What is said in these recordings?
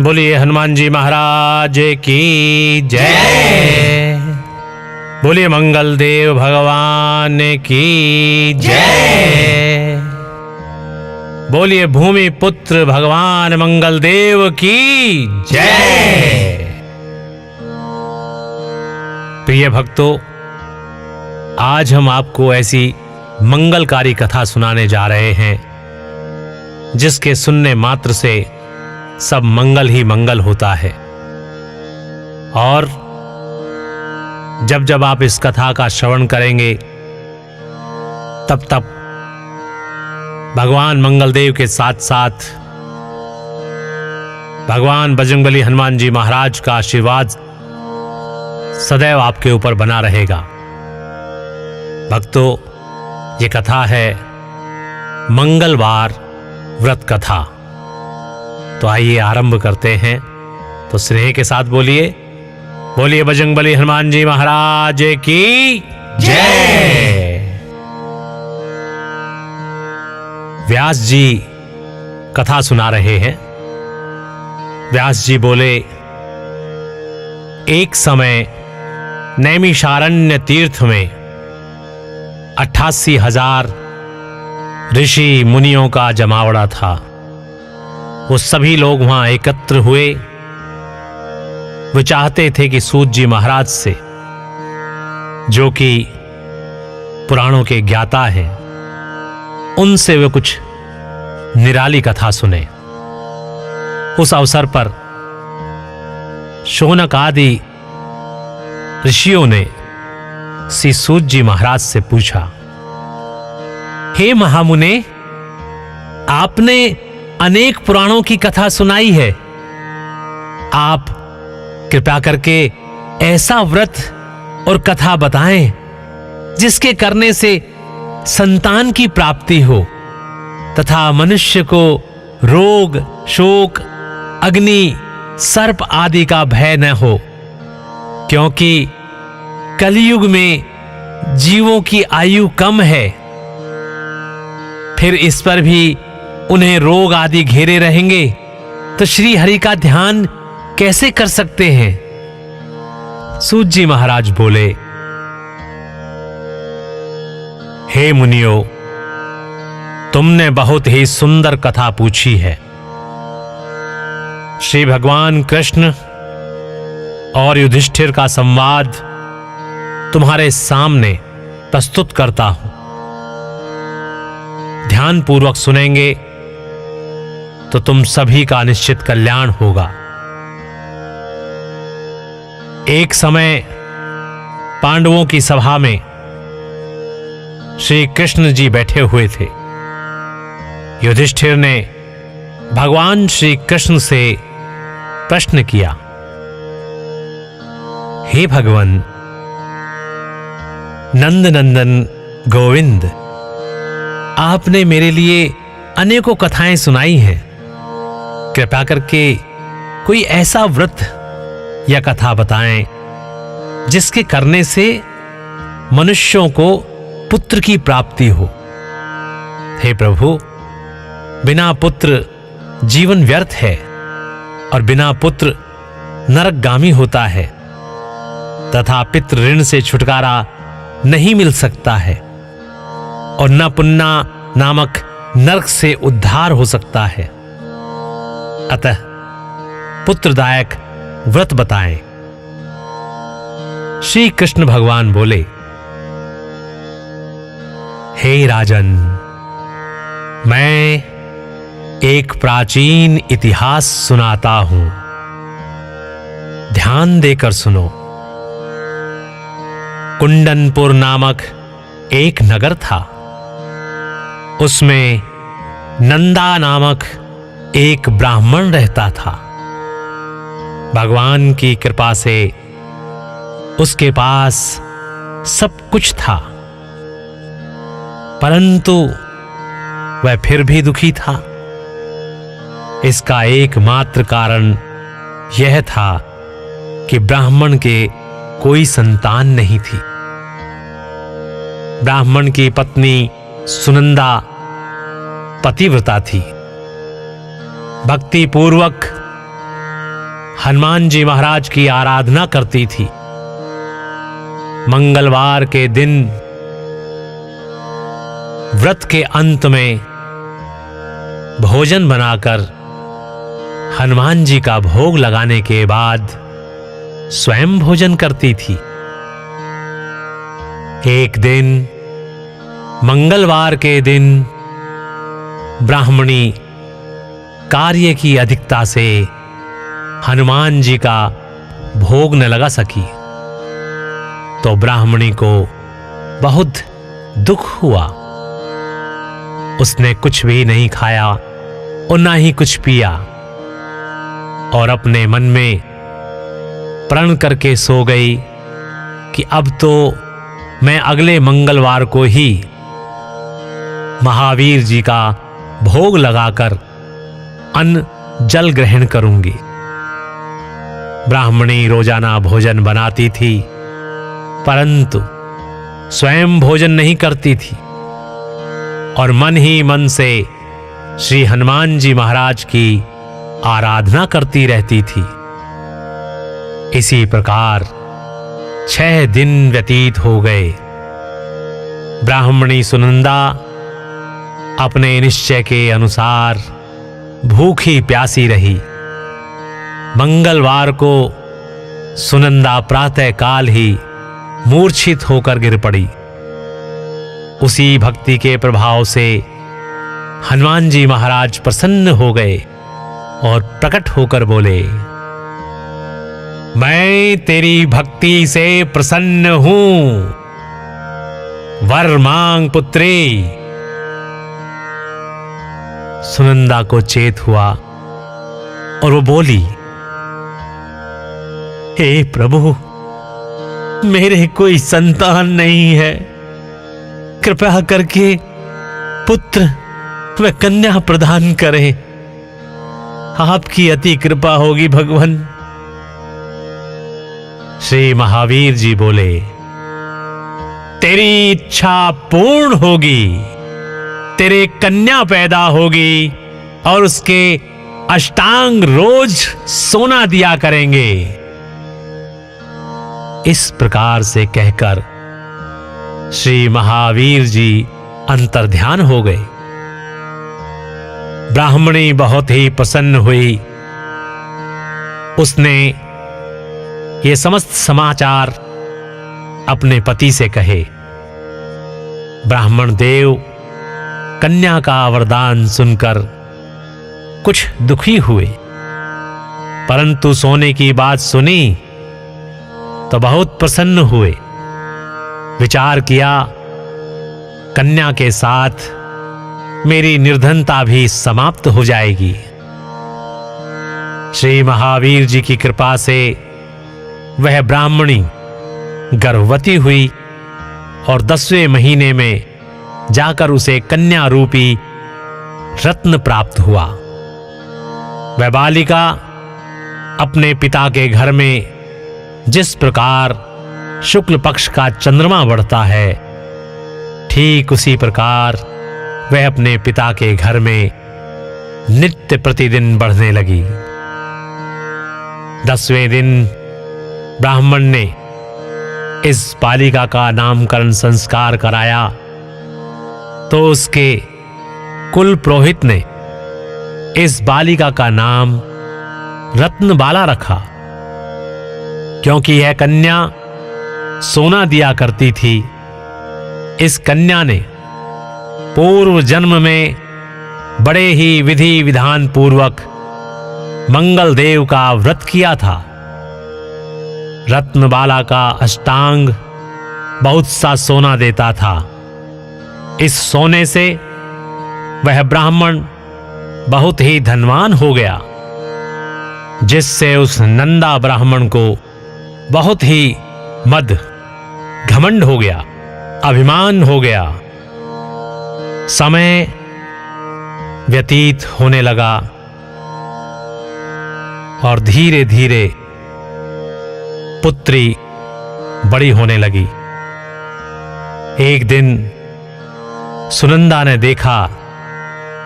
बोलिए हनुमान जी महाराज की जय। बोलिए मंगल देव भगवान की जय। बोलिए भूमि पुत्र भगवान मंगल देव की जय। प्रिय भक्तों, आज हम आपको ऐसी मंगलकारी कथा सुनाने जा रहे हैं जिसके सुनने मात्र से सब मंगल ही मंगल होता है। और जब जब आप इस कथा का श्रवण करेंगे तब तब भगवान मंगलदेव के साथ साथ भगवान बजरंगबली हनुमान जी महाराज का आशीर्वाद सदैव आपके ऊपर बना रहेगा। भक्तों, ये कथा है मंगलवार व्रत कथा। तो आइए आरंभ करते हैं। तो स्नेह के साथ बोलिए, बोलिए बजरंगबली हनुमान जी महाराज की जय। व्यास जी कथा सुना रहे हैं। व्यास जी बोले, एक समय नैमिषारण्य तीर्थ में 88,000 ऋषि मुनियों का जमावड़ा था। वो सभी लोग वहां एकत्र हुए। वो चाहते थे कि सूत जी महाराज से, जो कि पुराणों के ज्ञाता हैं, उनसे वे कुछ निराली कथा सुने। उस अवसर पर शौनक आदि ऋषियों ने श्री सूत जी महाराज से पूछा, हे महामुने, आपने अनेक पुराणों की कथा सुनाई है। आप कृपया करके ऐसा व्रत और कथा बताएं जिसके करने से संतान की प्राप्ति हो तथा मनुष्य को रोग, शोक, अग्नि, सर्प आदि का भय न हो, क्योंकि कलयुग में जीवों की आयु कम है। फिर इस पर भी उन्हें रोग आदि घेरे रहेंगे तो श्री हरि का ध्यान कैसे कर सकते हैं। सूत जी महाराज बोले, हे मुनियो, तुमने बहुत ही सुंदर कथा पूछी है। श्री भगवान कृष्ण और युधिष्ठिर का संवाद तुम्हारे सामने प्रस्तुत करता हूं। ध्यान पूर्वक सुनेंगे तो तुम सभी का निश्चित कल्याण होगा। एक समय पांडवों की सभा में श्री कृष्ण जी बैठे हुए थे। युधिष्ठिर ने भगवान श्री कृष्ण से प्रश्न किया, हे भगवान नंद नंदन गोविंद, आपने मेरे लिए अनेकों कथाएं सुनाई हैं। कृपया करके कोई ऐसा व्रत या कथा बताएं जिसके करने से मनुष्यों को पुत्र की प्राप्ति हो। हे प्रभु, बिना पुत्र जीवन व्यर्थ है और बिना पुत्र नरकगामी होता है तथा पितृ ऋण से छुटकारा नहीं मिल सकता है और न पुन्ना नामक नरक से उद्धार हो सकता है। अतः पुत्रदायक व्रत बताएं। श्री कृष्ण भगवान बोले, हे राजन, मैं एक प्राचीन इतिहास सुनाता हूं, ध्यान देकर सुनो। कुंडनपुर नामक एक नगर था। उसमें नंदा नामक एक ब्राह्मण रहता था। भगवान की कृपा से उसके पास सब कुछ था, परंतु वह फिर भी दुखी था। इसका एकमात्र कारण यह था कि ब्राह्मण के कोई संतान नहीं थी। ब्राह्मण की पत्नी सुनंदा पतिव्रता थी। भक्ति पूर्वक हनुमान जी महाराज की आराधना करती थी। मंगलवार के दिन व्रत के अंत में भोजन बनाकर हनुमान जी का भोग लगाने के बाद स्वयं भोजन करती थी। एक दिन मंगलवार के दिन ब्राह्मणी कार्य की अधिकता से हनुमान जी का भोग न लगा सकी, तो ब्राह्मणी को बहुत दुख हुआ। उसने कुछ भी नहीं खाया और ना ही कुछ पिया, और अपने मन में प्रण करके सो गई कि अब तो मैं अगले मंगलवार को ही महावीर जी का भोग लगाकर अन्न जल ग्रहण करूंगी। ब्राह्मणी रोजाना भोजन बनाती थी, परंतु स्वयं भोजन नहीं करती थी और मन ही मन से श्री हनुमान जी महाराज की आराधना करती रहती थी। इसी प्रकार 6 दिन व्यतीत हो गए। ब्राह्मणी सुनंदा अपने निश्चय के अनुसार भूखी प्यासी रही। मंगलवार को सुनंदा प्रातः काल ही मूर्छित होकर गिर पड़ी। उसी भक्ति के प्रभाव से हनुमान जी महाराज प्रसन्न हो गए और प्रकट होकर बोले, मैं तेरी भक्ति से प्रसन्न हूं, वर मांग पुत्री। सुनंदा को चेत हुआ और वो बोली, हे प्रभु, मेरे कोई संतान नहीं है, कृपया करके पुत्र व कन्या प्रदान करें। आपकी अति कृपा होगी भगवान। श्री महावीर जी बोले, तेरी इच्छा पूर्ण होगी, तेरे कन्या पैदा होगी और उसके अष्टांग रोज सोना दिया करेंगे। इस प्रकार से कहकर श्री महावीर जी अंतर्ध्यान हो गए। ब्राह्मणी बहुत ही प्रसन्न हुई। उसने ये समस्त समाचार अपने पति से कहे। ब्राह्मण देव कन्या का वरदान सुनकर कुछ दुखी हुए, परंतु सोने की बात सुनी तो बहुत प्रसन्न हुए। विचार किया, कन्या के साथ मेरी निर्धनता भी समाप्त हो जाएगी। श्री महावीर जी की कृपा से वह ब्राह्मणी गर्भवती हुई और 10वें महीने में जाकर उसे कन्या रूपी रत्न प्राप्त हुआ। वह बालिका अपने पिता के घर में जिस प्रकार शुक्ल पक्ष का चंद्रमा बढ़ता है, ठीक उसी प्रकार वह अपने पिता के घर में नित्य प्रतिदिन बढ़ने लगी। 10वें दिन ब्राह्मण ने इस बालिका का नामकरण संस्कार कराया, तो उसके कुल पुरोहित ने इस बालिका का नाम रत्नबाला रखा, क्योंकि यह कन्या सोना दिया करती थी। इस कन्या ने पूर्व जन्म में बड़े ही विधि विधान पूर्वक मंगल देव का व्रत किया था। रत्नबाला का अष्टांग बहुत सा सोना देता था। इस सोने से वह ब्राह्मण बहुत ही धनवान हो गया, जिससे उस नंदा ब्राह्मण को बहुत ही मद घमंड हो गया, अभिमान हो गया। समय व्यतीत होने लगा और धीरे धीरे पुत्री बड़ी होने लगी। एक दिन सुनंदा ने देखा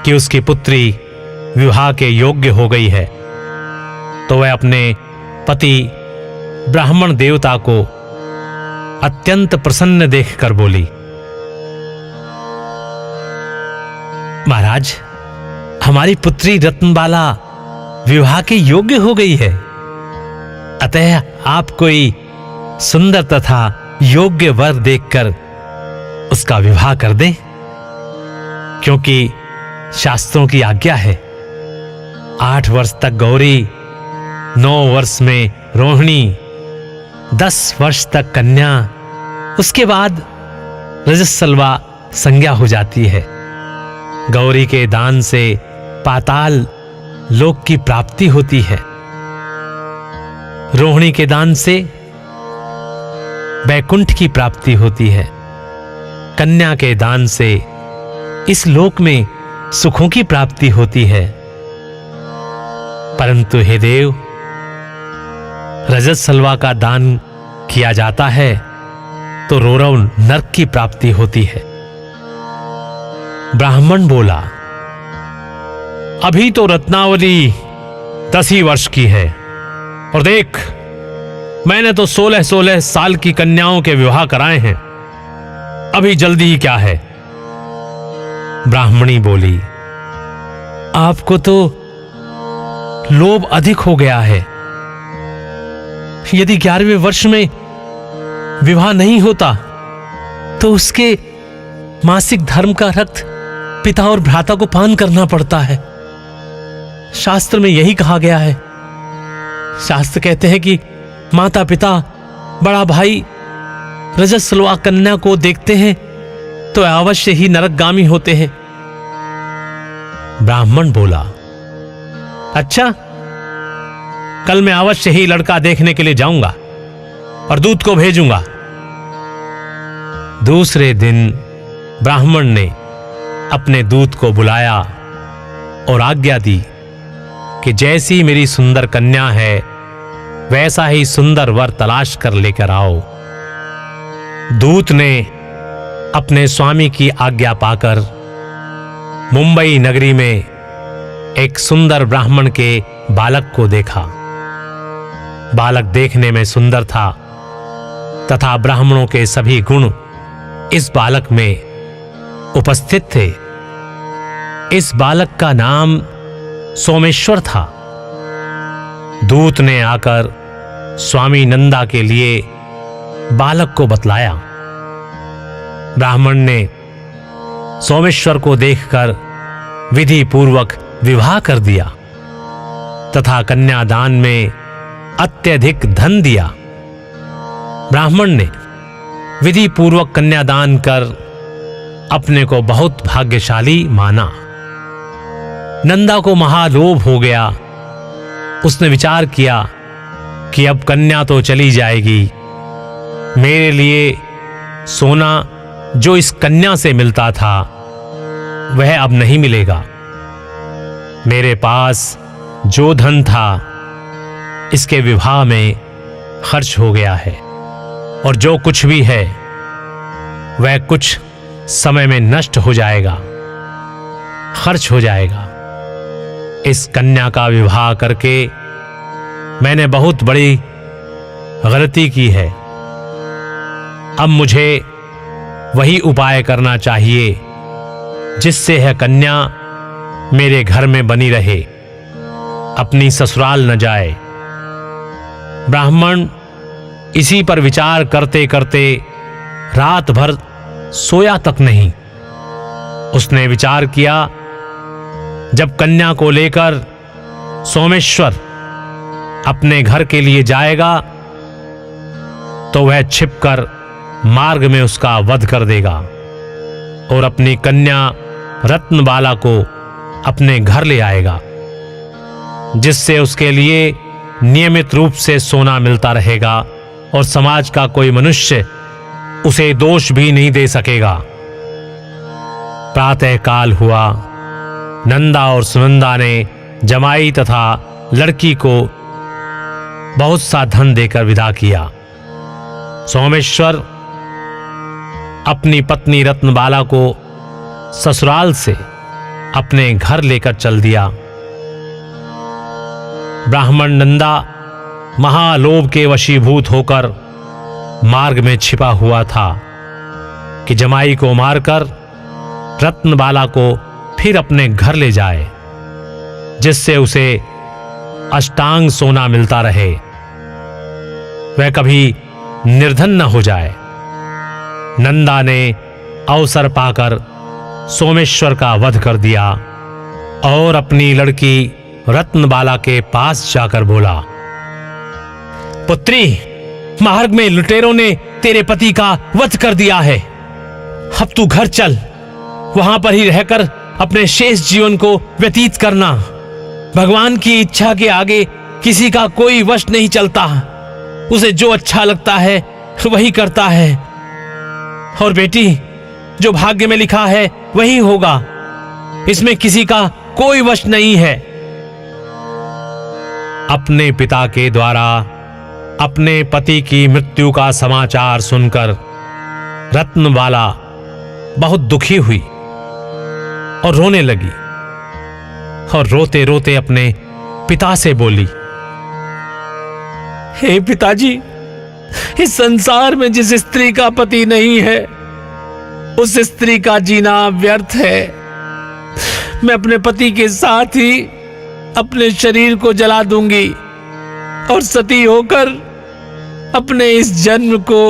कि उसकी पुत्री विवाह के योग्य हो गई है, तो वह अपने पति ब्राह्मण देवता को अत्यंत प्रसन्न देखकर बोली, महाराज, हमारी पुत्री रत्नबाला विवाह के योग्य हो गई है, अतः आप कोई सुंदर तथा योग्य वर देखकर उसका विवाह कर दें, क्योंकि शास्त्रों की आज्ञा है 8 वर्ष तक गौरी, 9 वर्ष में रोहिणी, 10 वर्ष तक कन्या, उसके बाद रजस्वला संज्ञा हो जाती है। गौरी के दान से पाताल लोक की प्राप्ति होती है, रोहिणी के दान से वैकुंठ की प्राप्ति होती है, कन्या के दान से इस लोक में सुखों की प्राप्ति होती है। परंतु हे देव, रजस्वला का दान किया जाता है तो रौरव नरक की प्राप्ति होती है। ब्राह्मण बोला, अभी तो रत्नावली 10 ही वर्ष की है, और देख, मैंने तो 16-16 साल की कन्याओं के विवाह कराए हैं, अभी जल्दी ही क्या है। ब्राह्मणी बोली, आपको तो लोभ अधिक हो गया है। यदि 11वें वर्ष में विवाह नहीं होता तो उसके मासिक धर्म का रक्त पिता और भ्राता को पान करना पड़ता है। शास्त्र में यही कहा गया है। शास्त्र कहते हैं कि माता पिता, बड़ा भाई रजस्वला कन्या को देखते हैं तो अवश्य ही नरकगामी होते हैं। ब्राह्मण बोला, अच्छा, कल मैं अवश्य ही लड़का देखने के लिए जाऊंगा और दूत को भेजूंगा। दूसरे दिन ब्राह्मण ने अपने दूत को बुलाया और आज्ञा दी कि जैसी मेरी सुंदर कन्या है वैसा ही सुंदर वर तलाश कर लेकर आओ। दूत ने अपने स्वामी की आज्ञा पाकर मुंबई नगरी में एक सुंदर ब्राह्मण के बालक को देखा। बालक देखने में सुंदर था तथा ब्राह्मणों के सभी गुण इस बालक में उपस्थित थे। इस बालक का नाम सोमेश्वर था। दूत ने आकर स्वामी नंदा के लिए बालक को बतलाया। ब्राह्मण ने सोमेश्वर को देखकर विधि पूर्वक विवाह कर दिया तथा कन्यादान में अत्यधिक धन दिया। ब्राह्मण ने विधि पूर्वक कन्यादान कर अपने को बहुत भाग्यशाली माना। नंदा को महालोभ हो गया। उसने विचार किया कि अब कन्या तो चली जाएगी, मेरे लिए सोना जो इस कन्या से मिलता था वह अब नहीं मिलेगा। मेरे पास जो धन था इसके विवाह में खर्च हो गया है, और जो कुछ भी है वह कुछ समय में नष्ट हो जाएगा, खर्च हो जाएगा। इस कन्या का विवाह करके मैंने बहुत बड़ी गलती की है। अब मुझे वही उपाय करना चाहिए जिससे यह कन्या मेरे घर में बनी रहे, अपनी ससुराल न जाए। ब्राह्मण इसी पर विचार करते करते रात भर सोया तक नहीं। उसने विचार किया, जब कन्या को लेकर सोमेश्वर अपने घर के लिए जाएगा तो वह छिपकर मार्ग में उसका वध कर देगा और अपनी कन्या रत्नबाला को अपने घर ले आएगा, जिससे उसके लिए नियमित रूप से सोना मिलता रहेगा और समाज का कोई मनुष्य उसे दोष भी नहीं दे सकेगा। प्रातः काल हुआ। नंदा और सुनंदा ने जमाई तथा लड़की को बहुत सा धन देकर विदा किया। सोमेश्वर अपनी पत्नी रत्नबाला को ससुराल से अपने घर लेकर चल दिया। ब्राह्मण नंदा महालोभ के वशीभूत होकर मार्ग में छिपा हुआ था कि जमाई को मारकर रत्नबाला को फिर अपने घर ले जाए, जिससे उसे अष्टांग सोना मिलता रहे, वह कभी निर्धन न हो जाए। नंदा ने अवसर पाकर सोमेश्वर का वध कर दिया और अपनी लड़की रत्नबाला के पास जाकर बोला, पुत्री, मार्ग में लुटेरों ने तेरे पति का वध कर दिया है। अब तू घर चल, वहां पर ही रहकर अपने शेष जीवन को व्यतीत करना। भगवान की इच्छा के आगे किसी का कोई वश नहीं चलता। उसे जो अच्छा लगता है वही करता है। और बेटी, जो भाग्य में लिखा है वही होगा, इसमें किसी का कोई वश नहीं है। अपने पिता के द्वारा अपने पति की मृत्यु का समाचार सुनकर रत्नबाला बहुत दुखी हुई और रोने लगी, और रोते रोते अपने पिता से बोली, हे पिताजी, इस संसार में जिस स्त्री का पति नहीं है, उस स्त्री का जीना व्यर्थ है। मैं अपने पति के साथ ही अपने शरीर को जला दूंगी और सती होकर अपने इस जन्म को,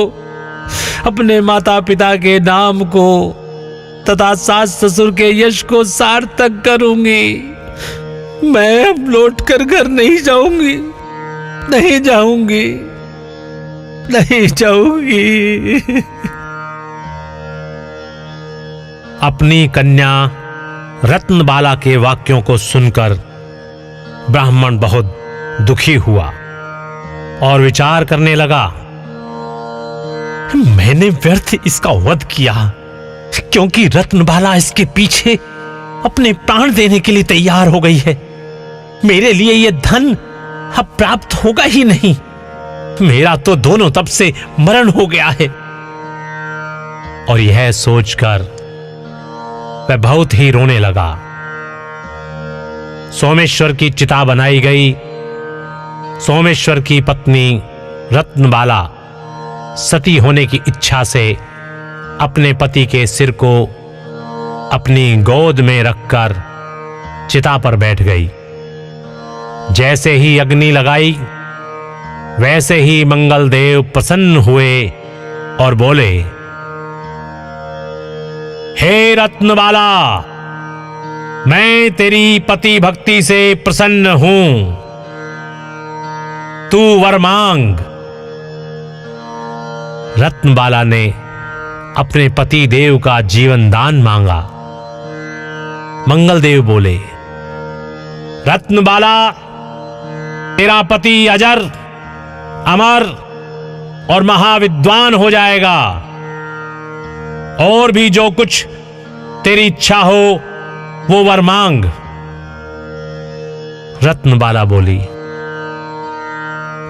अपने माता पिता के नाम को तथा सास ससुर के यश को सार्थक करूंगी। मैं अब लौट कर घर नहीं जाऊंगी, नहीं जाऊंगी, नहीं जाऊंगी। अपनी कन्या रत्नबाला के वाक्यों को सुनकर ब्राह्मण बहुत दुखी हुआ और विचार करने लगा, मैंने व्यर्थ इसका वध किया, क्योंकि रत्नबाला इसके पीछे अपने प्राण देने के लिए तैयार हो गई है। मेरे लिए यह धन अब प्राप्त होगा ही नहीं। मेरा तो दोनों तब से मरण हो गया है। और यह सोचकर वह बहुत ही रोने लगा। सोमेश्वर की चिता बनाई गई। सोमेश्वर की पत्नी रत्नबाला सती होने की इच्छा से अपने पति के सिर को अपनी गोद में रखकर चिता पर बैठ गई। जैसे ही अग्नि लगाई, वैसे ही मंगलदेव प्रसन्न हुए और बोले, हे रत्नबाला, मैं तेरी पति भक्ति से प्रसन्न हूं। तू वर मांग। रत्नबाला ने अपने पति देव का जीवन दान मांगा। मंगलदेव बोले, रत्नबाला, तेरा पति अजर, अमर और महाविद्वान हो जाएगा। और भी जो कुछ तेरी इच्छा हो वो वर मांग। रत्नबाला बोली,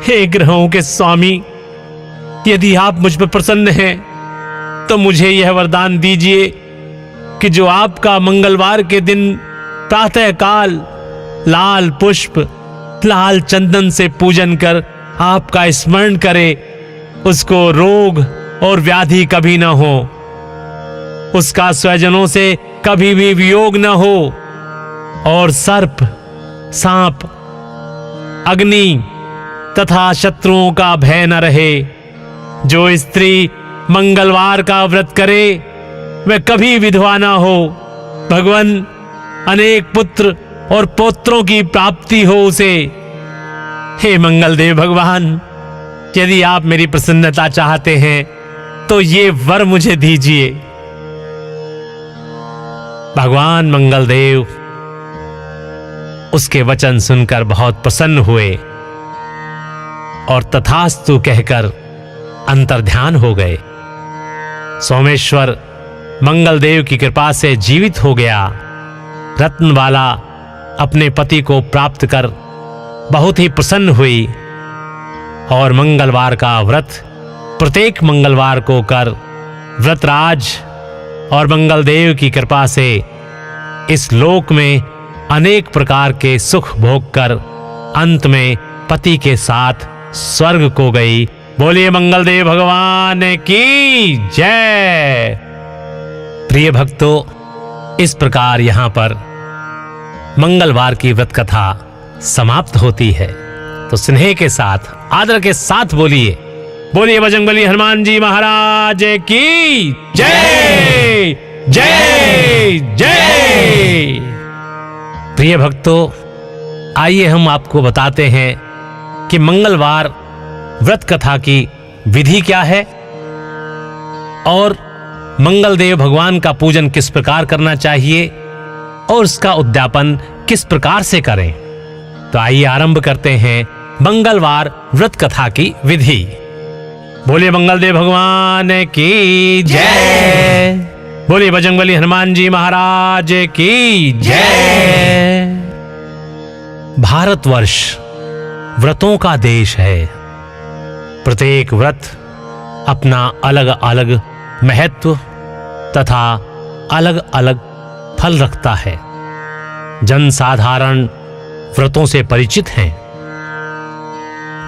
हे ग्रहों के स्वामी, यदि आप मुझ पर प्रसन्न हैं तो मुझे यह वरदान दीजिए कि जो आपका मंगलवार के दिन प्रातः काल लाल पुष्प, लाल चंदन से पूजन कर आपका स्मरण करे, उसको रोग और व्याधि कभी न हो, उसका स्वजनों से कभी भी वियोग न हो, और सर्प, सांप, अग्नि तथा शत्रुओं का भय न रहे। जो स्त्री मंगलवार का व्रत करे वह कभी विधवा न हो। भगवान, अनेक पुत्र और पौत्रों की प्राप्ति हो उसे। हे मंगलदेव भगवान, यदि आप मेरी प्रसन्नता चाहते हैं तो ये वर मुझे दीजिए। भगवान मंगलदेव उसके वचन सुनकर बहुत प्रसन्न हुए और तथास्तु कहकर अंतर्ध्यान हो गए। सोमेश्वर मंगलदेव की कृपा से जीवित हो गया। रत्नबाला अपने पति को प्राप्त कर बहुत ही प्रसन्न हुई और मंगलवार का व्रत प्रत्येक मंगलवार को कर व्रतराज और मंगलदेव की कृपा से इस लोक में अनेक प्रकार के सुख भोग कर अंत में पति के साथ स्वर्ग को गई। बोलिए मंगलदेव भगवान की जय। प्रिय भक्तों, इस प्रकार यहां पर मंगलवार की व्रत कथा समाप्त होती है। तो स्नेह के साथ, आदर के साथ बोलिए, बोलिए बजरंगबली हनुमान जी महाराज की जय जय जय। प्रिय भक्तों, आइए हम आपको बताते हैं कि मंगलवार व्रत कथा की विधि क्या है और मंगलदेव भगवान का पूजन किस प्रकार करना चाहिए और उसका उद्यापन किस प्रकार से करें। तो आइए आरंभ करते हैं मंगलवार व्रत कथा की विधि। बोलिए मंगलदेव भगवान की जय। बोलिए बजरंगबली हनुमान जी महाराज की जय। भारतवर्ष व्रतों का देश है। प्रत्येक व्रत अपना अलग अलग महत्व तथा अलग अलग फल रखता है। जनसाधारण व्रतों से परिचित हैं।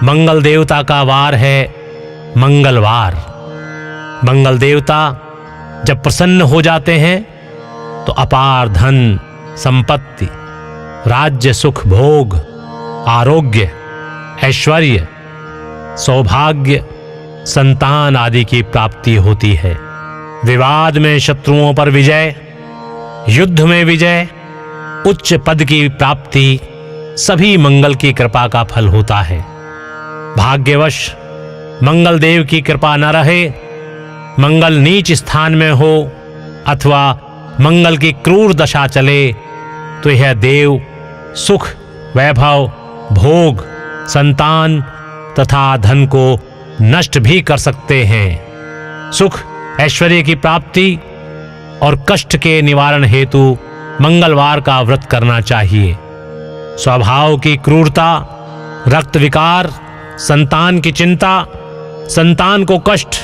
मंगल देवता का वार है मंगलवार। मंगल देवता जब प्रसन्न हो जाते हैं तो अपार धन, संपत्ति, राज्य, सुख, भोग, आरोग्य, ऐश्वर्य, सौभाग्य, संतान आदि की प्राप्ति होती है। विवाद में शत्रुओं पर विजय, युद्ध में विजय, उच्च पद की प्राप्ति सभी मंगल की कृपा का फल होता है। भाग्यवश मंगल देव की कृपा न रहे, मंगल नीच स्थान में हो अथवा मंगल की क्रूर दशा चले तो यह देव सुख, वैभव, भोग, संतान तथा धन को नष्ट भी कर सकते हैं। सुख, ऐश्वर्य की प्राप्ति और कष्ट के निवारण हेतु मंगलवार का व्रत करना चाहिए। स्वभाव की क्रूरता, रक्त विकार, संतान की चिंता, संतान को कष्ट,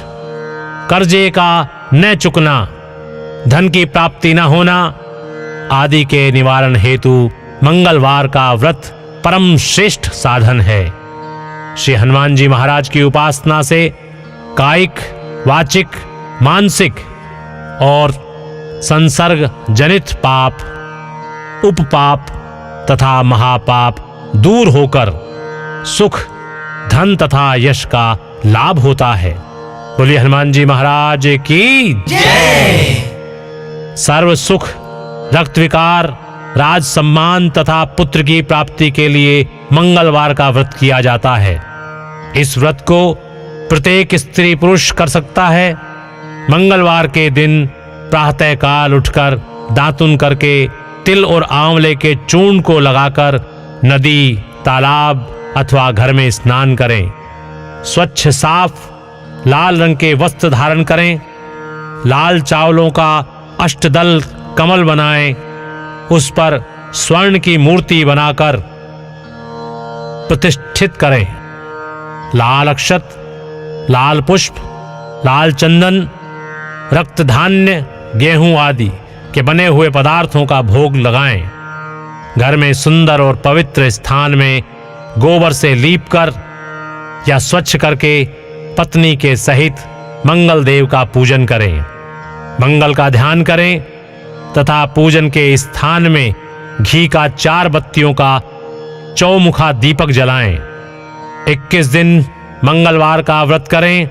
कर्जे का न चुकना, धन की प्राप्ति न होना आदि के निवारण हेतु मंगलवार का व्रत परम श्रेष्ठ साधन है। श्री हनुमान जी महाराज की उपासना से कायिक, वाचिक, मानसिक और संसर्ग जनित पाप, उपपाप तथा महापाप दूर होकर सुख, धन तथा यश का लाभ होता है। बोलिए हनुमान जी महाराज की जय। सर्व सुख, रक्त विकार, राज सम्मान तथा पुत्र की प्राप्ति के लिए मंगलवार का व्रत किया जाता है। इस व्रत को प्रत्येक स्त्री पुरुष कर सकता है। मंगलवार के दिन प्रातः काल उठकर दातुन करके तिल और आंवले के चूर्ण को लगाकर नदी, तालाब अथवा घर में स्नान करें। स्वच्छ साफ लाल रंग के वस्त्र धारण करें। लाल चावलों का अष्टदल कमल बनाएं। उस पर स्वर्ण की मूर्ति बनाकर प्रतिष्ठित करें। लाल अक्षत, लाल पुष्प, लाल चंदन, रक्त धान्य, गेहूं आदि के बने हुए पदार्थों का भोग लगाएं। घर में सुंदर और पवित्र स्थान में गोबर से लीपकर या स्वच्छ करके पत्नी के सहित मंगल देव का पूजन करें। मंगल का ध्यान करें तथा पूजन के स्थान में घी का 4 बत्तियों का चौमुखा दीपक जलाएं। 21 दिन मंगलवार का व्रत करें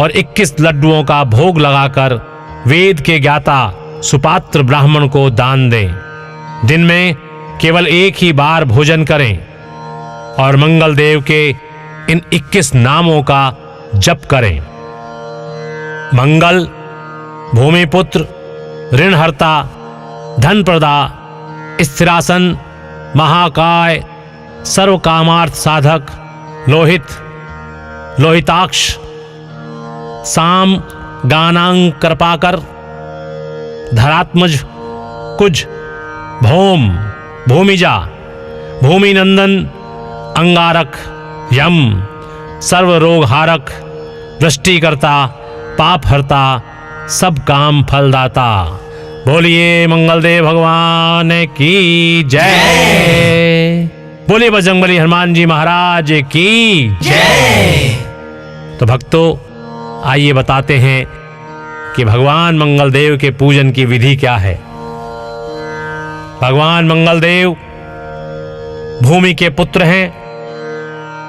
और 21 लड्डुओं का भोग लगाकर वेद के ज्ञाता सुपात्र ब्राह्मण को दान दें। दिन में केवल एक ही बार भोजन करें और मंगल देव के इन 21 नामों का जप करें। मंगल, भूमिपुत्र, ऋणहर्ता, धन प्रदा, स्थिरासन, महाकाय, सर्वकामार्थ साधक, लोहित, लोहिताक्ष, साम, गानांग, कृपाकर, धरात्मज, कुज, भौम, भूमिजा, भूमिनंदन, अंगारक, यम, सर्वरोगहारक, वृष्टिकर्ता, पापहर्ता, सब काम फलदाता। बोलिए मंगलदेव भगवान की जय। बोले बजरंगबली हनुमान जी महाराज की जय। तो भक्तों, आइए बताते हैं कि भगवान मंगलदेव के पूजन की विधि क्या है। भगवान मंगलदेव भूमि के पुत्र हैं,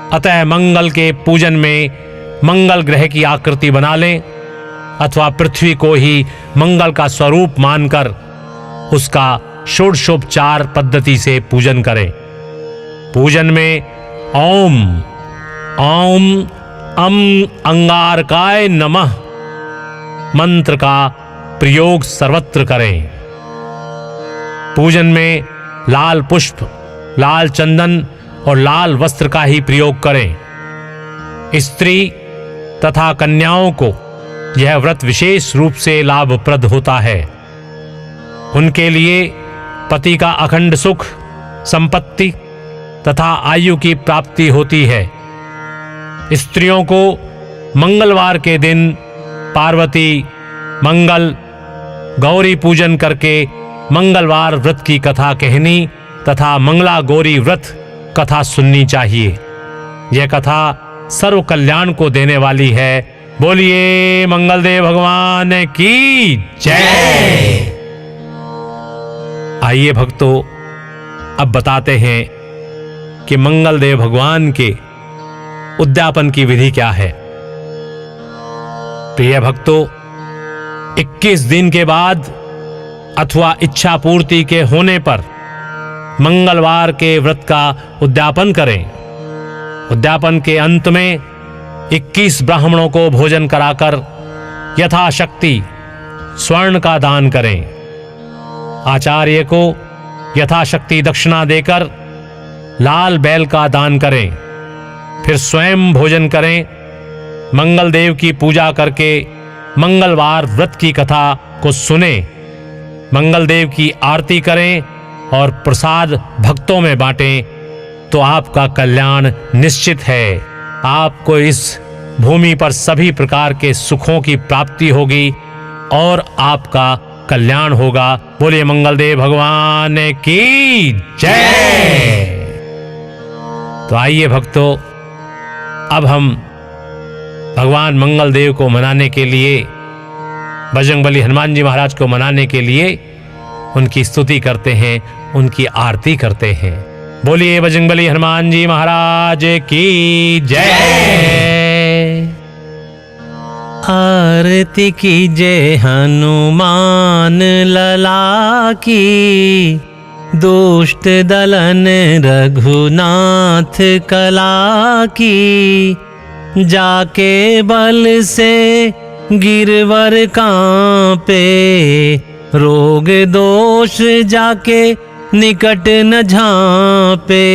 अतः मंगल के पूजन में मंगल ग्रह की आकृति बना लें अथवा पृथ्वी को ही मंगल का स्वरूप मानकर उसका षोडशोपचार पद्धति से पूजन करें। पूजन में ओम ओम अम अंगारकाय नमः मंत्र का प्रयोग सर्वत्र करें। पूजन में लाल पुष्प, लाल चंदन और लाल वस्त्र का ही प्रयोग करें। स्त्री तथा कन्याओं को यह व्रत विशेष रूप से लाभप्रद होता है। उनके लिए पति का अखंड सुख, संपत्ति तथा आयु की प्राप्ति होती है। स्त्रियों को मंगलवार के दिन पार्वती, मंगल, गौरी पूजन करके मंगलवार व्रत की कथा कहनी तथा मंगला गौरी व्रत कथा सुननी चाहिए। यह कथा सर्व कल्याण को देने वाली है। बोलिए मंगलदेव भगवान की जय। आइए भक्तों, अब बताते हैं कि मंगलदेव भगवान के उद्यापन की विधि क्या है। प्रिय भक्तों, 21 दिन के बाद अथवा इच्छा पूर्ति के होने पर मंगलवार के व्रत का उद्यापन करें। उद्यापन के अंत में 21 ब्राह्मणों को भोजन कराकर यथाशक्ति स्वर्ण का दान करें। आचार्य को यथाशक्ति दक्षिणा देकर लाल बैल का दान करें। फिर स्वयं भोजन करें। मंगलदेव की पूजा करके मंगलवार व्रत की कथा को सुने, मंगलदेव की आरती करें और प्रसाद भक्तों में बांटें, तो आपका कल्याण निश्चित है। आपको इस भूमि पर सभी प्रकार के सुखों की प्राप्ति होगी और आपका कल्याण होगा। बोलिए मंगलदेव भगवान की जय। तो आइए भक्तों, अब हम भगवान मंगलदेव को मनाने के लिए, बजरंगबली हनुमान जी महाराज को मनाने के लिए उनकी स्तुति करते हैं, उनकी आरती करते हैं। बोलिए बजरंगबली हनुमान जी महाराज की जय। आरती कीजिए हनुमान लला की, दुष्ट दलन रघुनाथ कला की। जाके बल से गिरवर कांपे, रोग दोष जाके निकट न झांपे।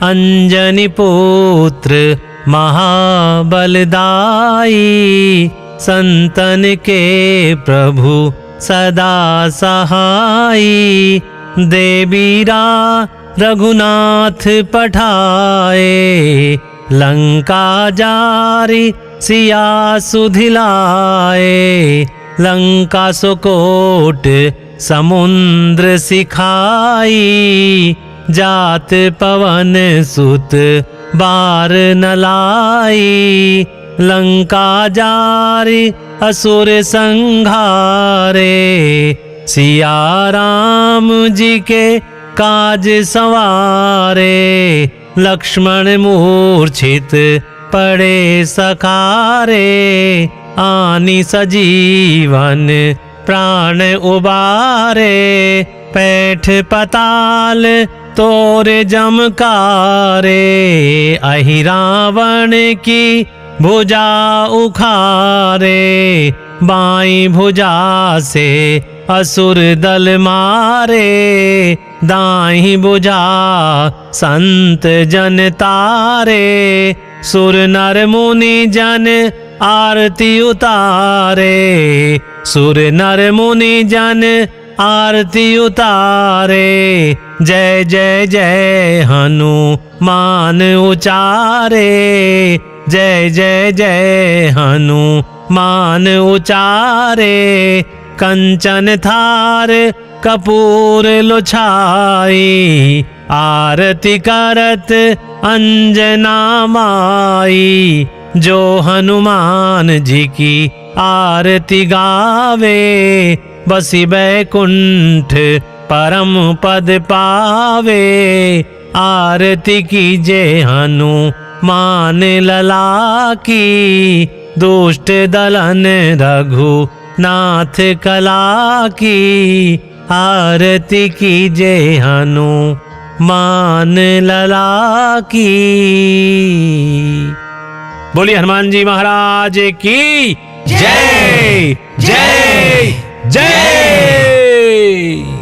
अंजनी पुत्र महाबलदाई, संतन के प्रभु सदा सहाई। देवीरा रघुनाथ पठाए, लंका जारी सिया सुधिलाए। लंका सुकोट समुद्र सिखाई, जात पवन सुत बार न लाई। लंका जारी असुर संघारे, सिया राम जी के काज संवारे। लक्ष्मण मूर्छित पड़े सखारे, आनी सजीवन प्राण उबारे। पैठ पताल तोरे जमकारे, अहि रावण की भुजा उखारे। बाई भुजा से असुर दल मारे, दाई भुजा संत जन तारे। सुर नर मुनि जन आरती उतारे, सुर नर मुनि जन आरती उतारे। जय जय जय हनुमान उचारे, जय जय जय हनुमान उचारे। कंचन थार कपूर लोछाई, आरती करत अंजना माई, जो हनुमान जी की आरती गावे, बसी बैकुंठ परम पद पावे। आरती कीजे हनुमान लला की, दुष्ट दलन रघुनाथ कला की। आरती कीजे हनुमान लला की। बोलिए हनुमान जी महाराज की जय जय जय।